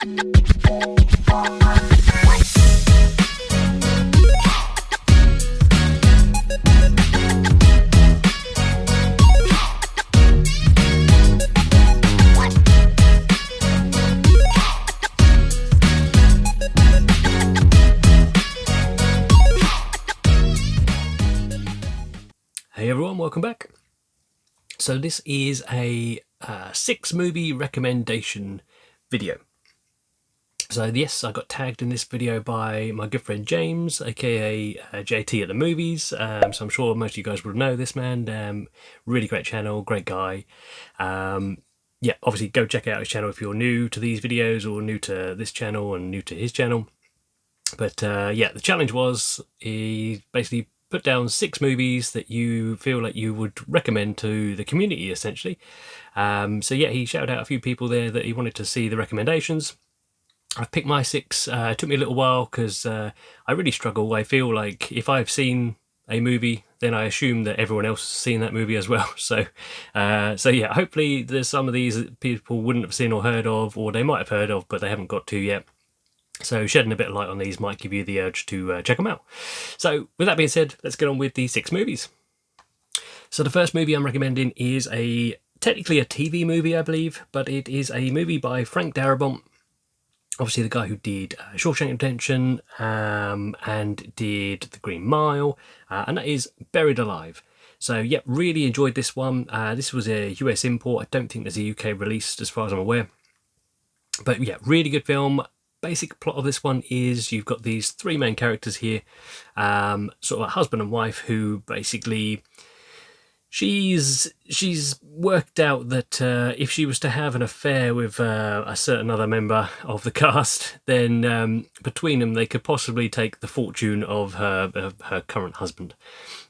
Hey everyone, welcome back. So this is a 6-movie recommendation video. So yes, I got tagged in this video by my good friend James, aka JT at the movies. So I'm sure most of you guys would know this man. Really great channel, great guy. Yeah, obviously go check out his channel if you're new to these videos or new to this channel and new to his channel. But yeah, the challenge was he basically put down 6 movies that you feel like you would recommend to the community, essentially. So yeah, he shouted out a few people there that he wanted to see the recommendations. I've picked my 6. It took me a little while because I really struggle. I feel like if I've seen a movie, then I assume that everyone else has seen that movie as well. So yeah, hopefully there's some of these that people wouldn't have seen or heard of, or they might have heard of, but they haven't got to yet. So shedding a bit of light on these might give you the urge to check them out. So with that being said, let's get on with the 6 movies. So the first movie I'm recommending is technically a TV movie, I believe, but it is a movie by Frank Darabont. Obviously the guy who did Shawshank Redemption and did The Green Mile, and that is Buried Alive. So yeah, really enjoyed this one. This was a US import. I don't think there's a UK release as far as I'm aware. But yeah, really good film. Basic plot of this one is you've got these 3 main characters here, sort of a husband and wife who basically she's worked out that if she was to have an affair with a certain other member of the cast, then between them they could possibly take the fortune of her current husband.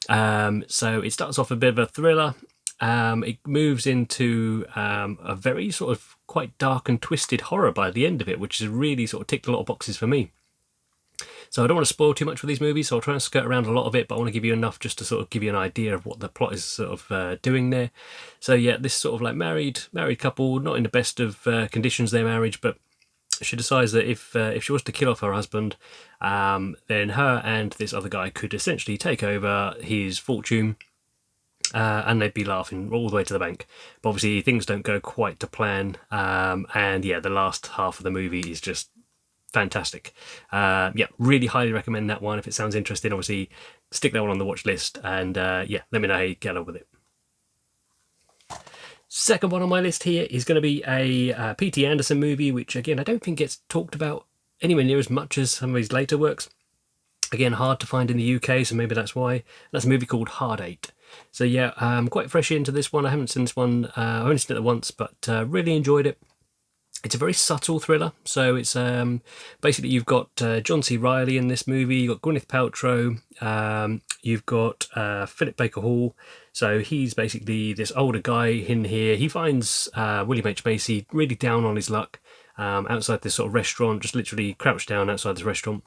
So it starts off a bit of a thriller. It moves into a very sort of quite dark and twisted horror by the end of it, which has really sort of ticked a lot of boxes for me. So I don't want to spoil too much for these movies, so I'll try and skirt around a lot of it, but I want to give you enough just to sort of give you an idea of what the plot is sort of doing there. So yeah, this sort of like married couple, not in the best of conditions, their marriage, but she decides that if she was to kill off her husband, then her and this other guy could essentially take over his fortune. And they'd be laughing all the way to the bank. But obviously things don't go quite to plan, and yeah, the last half of the movie is just fantastic. Yeah, really highly recommend that one. If it sounds interesting, obviously stick that one on the watch list, and yeah, let me know how you get on with it. Second one on my list here is going to be a P.T. Anderson movie, which again I don't think gets talked about anywhere near as much as some of his later works. Again, hard to find in the UK, so maybe that's why. That's a movie called Hard 8. So yeah, I'm quite fresh into this one. I haven't seen this one, I've only seen it once, but really enjoyed it. It's a very subtle thriller. So it's basically you've got John C. Reilly in this movie, you've got Gwyneth Paltrow, you've got Philip Baker Hall. So he's basically this older guy in here. He finds William H. Macy really down on his luck outside this sort of restaurant, just literally crouched down outside this restaurant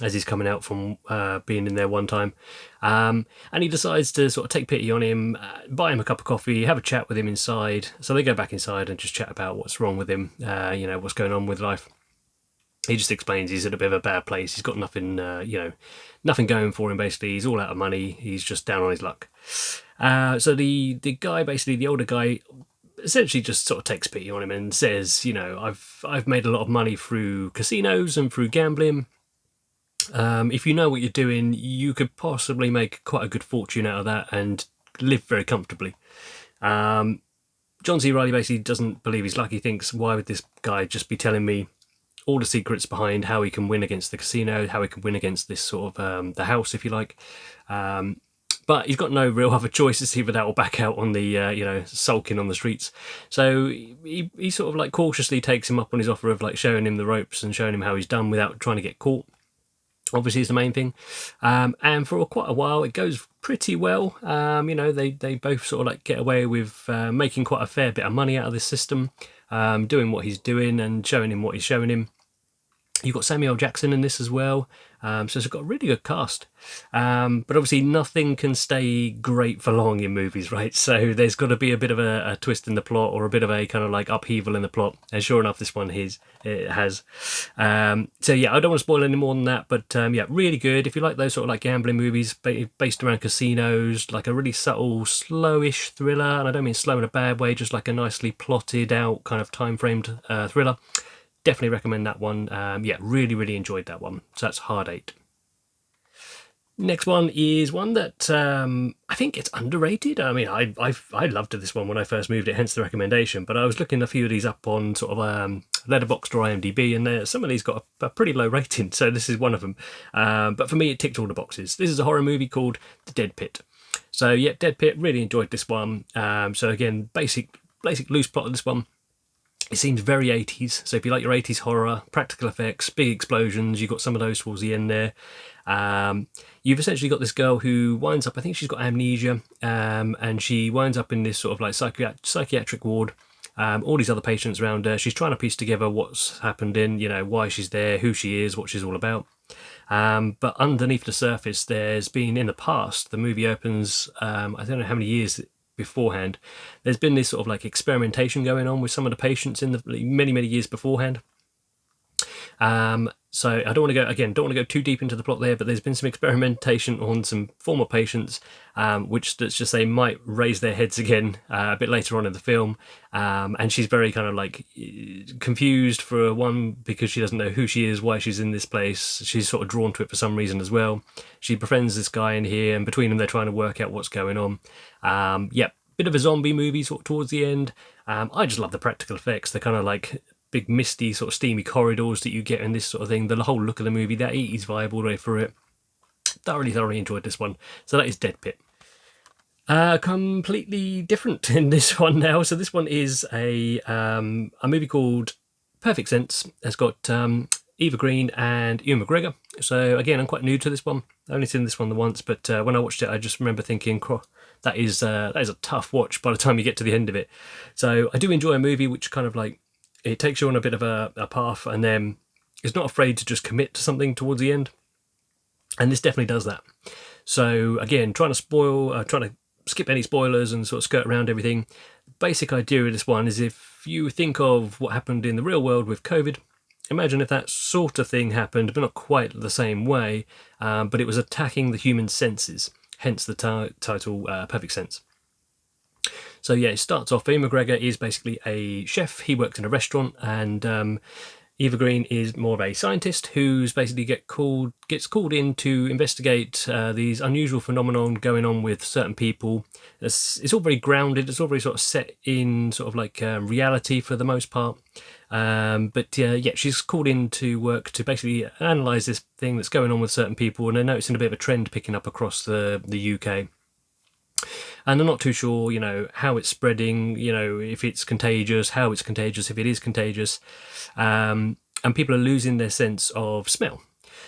as he's coming out from being in there one time. And he decides to sort of take pity on him, buy him a cup of coffee, have a chat with him inside. So they go back inside and just chat about what's wrong with him, you know, what's going on with life. He just explains he's in a bit of a bad place. He's got nothing, you know, nothing going for him, basically. He's all out of money. He's just down on his luck. So the guy, basically, the older guy, essentially just sort of takes pity on him and says, you know, I've made a lot of money through casinos and through gambling. If you know what you're doing, you could possibly make quite a good fortune out of that and live very comfortably. John C. Reilly basically doesn't believe his luck. He thinks, why would this guy just be telling me all the secrets behind how he can win against the casino, how he can win against this sort of the house, if you like. But he's got no real other choices, either that or back out on the, you know, sulking on the streets. So he sort of like cautiously takes him up on his offer of like showing him the ropes and showing him how he's done without trying to get caught. Obviously is the main thing, and for quite a while it goes pretty well. You know, they both sort of like get away with making quite a fair bit of money out of this system, doing what he's doing and showing him what he's showing him. You've got Samuel L. Jackson in this as well, so it's got a really good cast. But obviously, nothing can stay great for long in movies, right? So there's got to be a bit of a twist in the plot, or a bit of a kind of like upheaval in the plot. And sure enough, this one it has. So yeah, I don't want to spoil any more than that, but yeah, really good. If you like those sort of like gambling movies based around casinos, like a really subtle, slowish thriller, and I don't mean slow in a bad way, just like a nicely plotted out kind of time framed thriller. Definitely recommend that one. Yeah, really enjoyed that one. So that's Hard 8. Next one is one that I think it's underrated. I mean, I loved this one when I first moved it, hence the recommendation. But I was looking a few of these up on sort of Letterboxd or IMDb, and some of these got a pretty low rating. So this is one of them. But for me, it ticked all the boxes. This is a horror movie called The Dead Pit. So yeah, Dead Pit. Really enjoyed this one. So again, basic loose plot of this one. It seems very 80s, so if you like your 80s horror, practical effects, big explosions, you've got some of those towards the end there. You've essentially got this girl who winds up, I think she's got amnesia, and she winds up in this sort of like psychiatric ward. All these other patients around her. She's trying to piece together what's happened in, why she's there, who she is, what she's all about. But underneath the surface, there's been, in the past, the movie opens, I don't know how many years beforehand, there's been this sort of like experimentation going on with some of the patients in the many years beforehand. So I don't want to go too deep into the plot there, but there's been some experimentation on some former patients, which, let's just say, might raise their heads again a bit later on in the film. And she's very kind of like confused, for one, because she doesn't know who she is, why she's in this place. She's sort of drawn to it for some reason as well. She befriends this guy in here, and between them they're trying to work out what's going on. Bit of a zombie movie sort of towards the end. I just love the practical effects. They're kind of like big misty sort of steamy corridors that you get in this sort of thing. The whole look of the movie, that 80s vibe all the way through it. Thoroughly enjoyed this one. So that is Dead Pit. Completely different in this one now. So this one is a movie called Perfect Sense. It's got Eva Green and Ewan McGregor. So again, I'm quite new to this one. I've only seen this one the once, but when I watched it, I just remember thinking, that is a tough watch by the time you get to the end of it. So I do enjoy a movie which kind of like, it takes you on a bit of a path, and then is not afraid to just commit to something towards the end. And this definitely does that. So again, trying to skip any spoilers and sort of skirt around everything. Basic idea of this one is, if you think of what happened in the real world with COVID, imagine if that sort of thing happened, but not quite the same way, but it was attacking the human senses, hence the title Perfect Sense. So yeah, it starts off, Ewan McGregor is basically a chef. He works in a restaurant, and Eva Green is more of a scientist who's basically gets called in to investigate these unusual phenomenon going on with certain people. It's all very grounded. It's all very sort of set in sort of like reality for the most part. But she's called in to work to basically analyse this thing that's going on with certain people, and they're noticing a bit of a trend picking up across the UK. And they're not too sure, how it's spreading, if it's contagious, how it's contagious, if it is contagious. And people are losing their sense of smell.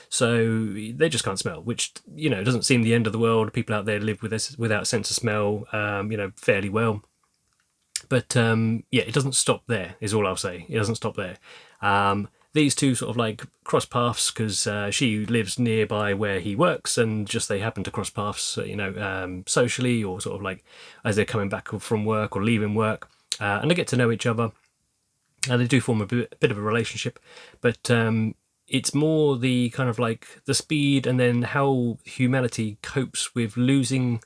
So they just can't smell, which, doesn't seem the end of the world. People out there live without a sense of smell, fairly well. But, it doesn't stop there, is all I'll say. It doesn't stop there. These two sort of like cross paths, because she lives nearby where he works, and just they happen to cross paths, socially, or sort of like as they're coming back from work or leaving work, and they get to know each other, and they do form a bit of a relationship. But it's more the kind of like the speed, and then how humanity copes with losing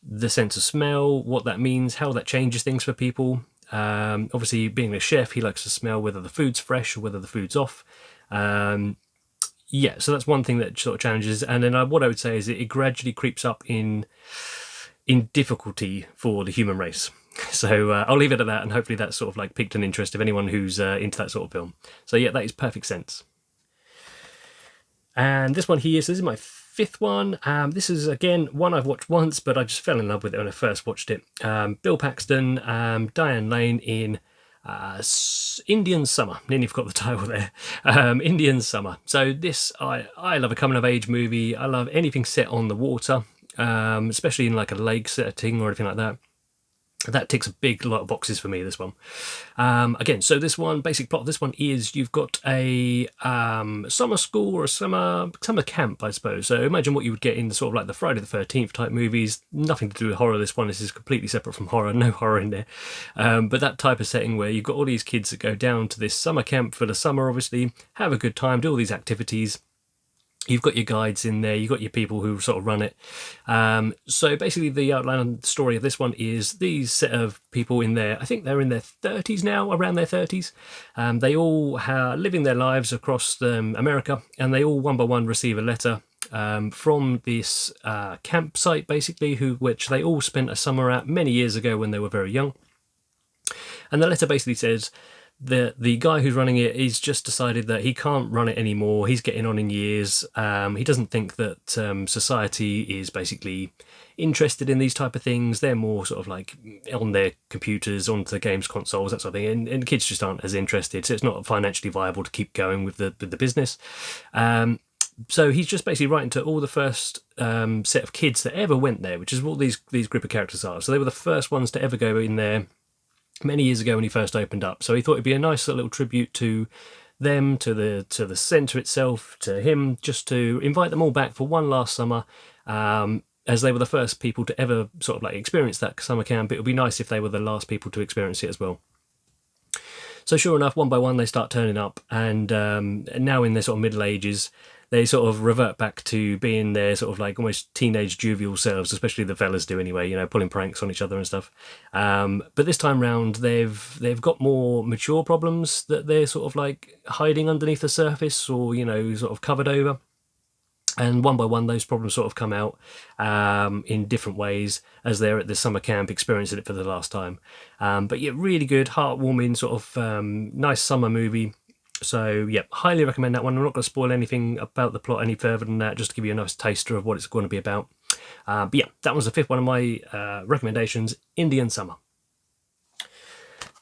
the sense of smell, what that means, how that changes things for people. Obviously, being a chef, he likes to smell whether the food's fresh or whether the food's off. So that's one thing that sort of challenges. And then what I would say is it gradually creeps up in difficulty for the human race. So I'll leave it at that, and hopefully that sort of like piqued an interest of anyone who's into that sort of film. So yeah, that is Perfect Sense. And this one here, so this is my fifth one. This is, again, one I've watched once, but I just fell in love with it when I first watched it. Bill Paxton, Diane Lane in Indian Summer. Nearly forgot the title there. Indian Summer. So this, I love a coming-of-age movie. I love anything set on the water, especially in like a lake setting or anything like that. That ticks a big lot of boxes for me, this one. Again, so this one, basic plot of this one is you've got a summer school or a summer camp, I suppose. So imagine what you would get in sort of like the Friday the 13th type movies. Nothing to do with horror, this one. This is completely separate from horror, no horror in there. But that type of setting where you've got all these kids that go down to this summer camp for the summer, obviously, have a good time, do all these activities. You've got your guides in there, you've got your people who sort of run it. So basically the outline and story of this one is these set of people in there, I think they're in their 30s now, around their 30s. They all are living their lives across America, and they all one by one receive a letter from this campsite, basically, which they all spent a summer at many years ago when they were very young. And the letter basically says, the guy who's running it is just decided that he can't run it anymore. He's getting on in years. He doesn't think that society is basically interested in these type of things. They're more sort of like on their computers, onto the games consoles, that sort of thing. And kids just aren't as interested. So it's not financially viable to keep going with the business. So he's just basically writing to all the first set of kids that ever went there, which is what these group of characters are. So they were the first ones to ever go in there many years ago when he first opened up. So he thought it'd be a nice little tribute to them, to the centre itself, to him, just to invite them all back for one last summer, as they were the first people to ever sort of like experience that summer camp. It would be nice if they were the last people to experience it as well. So sure enough, one by one they start turning up, and now in their sort of middle ages, they sort of revert back to being their sort of like almost teenage jovial selves, especially the fellas do anyway, pulling pranks on each other and stuff. But this time round, they've got more mature problems that they're sort of like hiding underneath the surface, or sort of covered over. And one by one, those problems sort of come out in different ways as they're at this summer camp experiencing it for the last time. But yeah, really good, heartwarming, sort of nice summer movie. So yeah, highly recommend that one. I'm not going to spoil anything about the plot any further than that, just to give you a nice taster of what it's going to be about. But yeah, that was the fifth one of my recommendations, Indian Summer.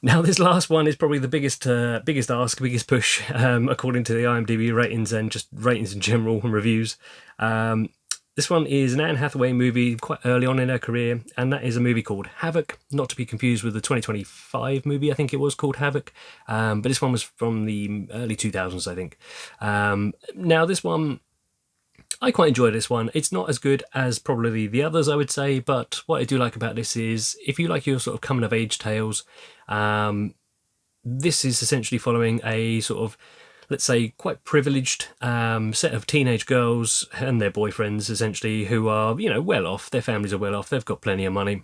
Now this last one is probably the biggest ask, biggest push, according to the IMDb ratings and just ratings in general and reviews. This one is an Anne Hathaway movie quite early on in her career, and that is a movie called Havoc, not to be confused with the 2025 movie, I think it was, called Havoc. But this one was from the early 2000s, I think. Now this one, I quite enjoy this one. It's not as good as probably the others, I would say, but what I do like about this is, if you like your sort of coming-of-age tales, this is essentially following a sort of, let's say, quite privileged set of teenage girls and their boyfriends, essentially, who are, well off. Their families are well off. They've got plenty of money.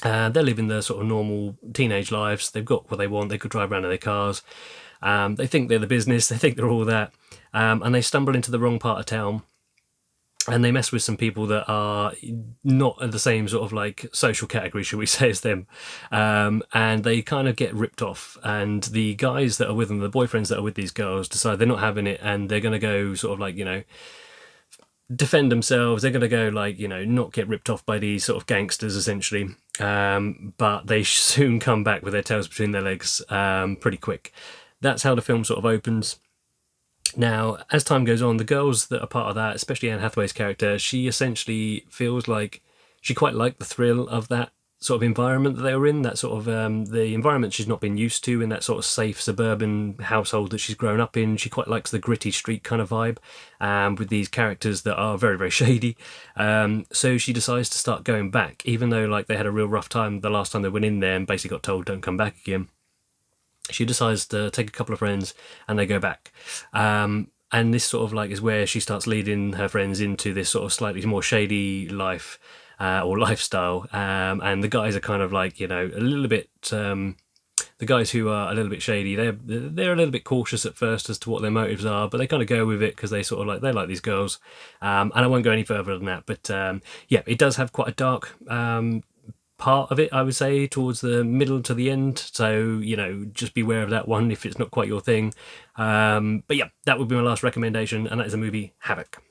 They're living their sort of normal teenage lives. They've got what they want. They could drive around in their cars. They think they're the business. They think they're all that. And they stumble into the wrong part of town. And they mess with some people that are not in the same sort of like social category, shall we say, as them. And they kind of get ripped off. And the guys that are with them, the boyfriends that are with these girls, decide they're not having it, and they're going to go sort of like, defend themselves. They're going to go like, not get ripped off by these sort of gangsters, essentially. But they soon come back with their tails between their legs pretty quick. That's how the film sort of opens. Now, as time goes on, the girls that are part of that, especially Anne Hathaway's character, she essentially feels like she quite liked the thrill of that sort of environment that they were in, that sort of the environment she's not been used to in that sort of safe suburban household that she's grown up in. She quite likes the gritty street kind of vibe with these characters that are very, very shady. So she decides to start going back, even though like they had a real rough time the last time they went in there and basically got told don't come back again. She decides to take a couple of friends and they go back. And this sort of like is where she starts leading her friends into this sort of slightly more shady life or lifestyle. And the guys are kind of like, a little bit, the guys who are a little bit shady, they're a little bit cautious at first as to what their motives are, but they kind of go with it because they sort of like, they like these girls. And I won't go any further than that. But yeah, it does have quite a dark part of it, I would say, towards the middle to the end. So, just beware of that one if it's not quite your thing. But yeah, that would be my last recommendation, and that is the movie Havoc.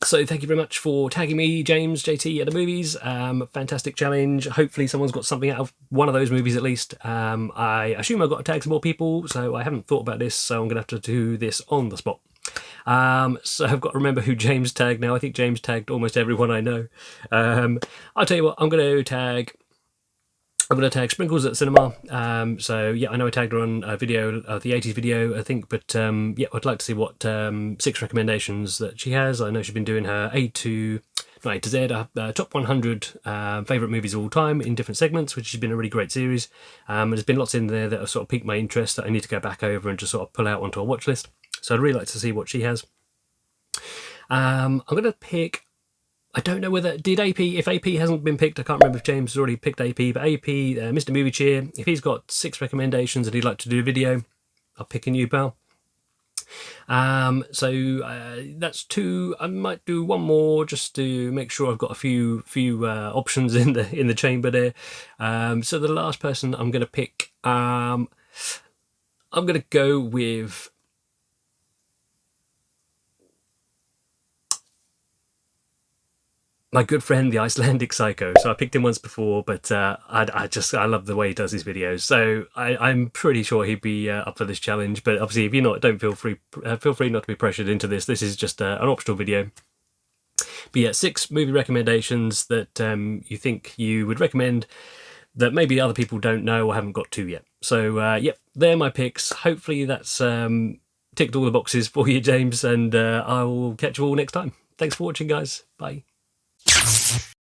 So thank you very much for tagging me, James, JT, at the movies. Fantastic challenge. Hopefully someone's got something out of one of those movies at least. I assume I've got to tag some more people, so I haven't thought about this, so I'm going to have to do this on the spot. So I've got to remember who James tagged now. I think James tagged almost everyone I know. I'll tell you what, I'm going to tag I'm going to tag Sprinkles at Cinema. So yeah, I know I tagged her on a video, the 80s video, I think, but yeah, I'd like to see what 6 recommendations that she has. I know she's been doing her A to Z, top 100 favourite movies of all time in different segments, which has been a really great series. There's been lots in there that have sort of piqued my interest that I need to go back over and just sort of pull out onto a watch list. So I'd really like to see what she has. I'm going to pick, I don't know whether, if AP hasn't been picked, I can't remember if James has already picked AP, but AP, Mr. Movie Cheer, if he's got 6 recommendations and he'd like to do a video, I'll pick a new pal. That's 2. I might do one more just to make sure I've got a few options in the chamber there. So the last person I'm going to pick, I'm going to go with my good friend, the Icelandic Psycho. So I picked him once before, but I love the way he does his videos. So I'm pretty sure he'd be up for this challenge. But obviously, if you're not, don't feel free not to be pressured into this. This is just an optional video. But yeah, 6 movie recommendations that you think you would recommend that maybe other people don't know or haven't got to yet. So yep, they're my picks. Hopefully that's ticked all the boxes for you, James, and I will catch you all next time. Thanks for watching, guys. Bye.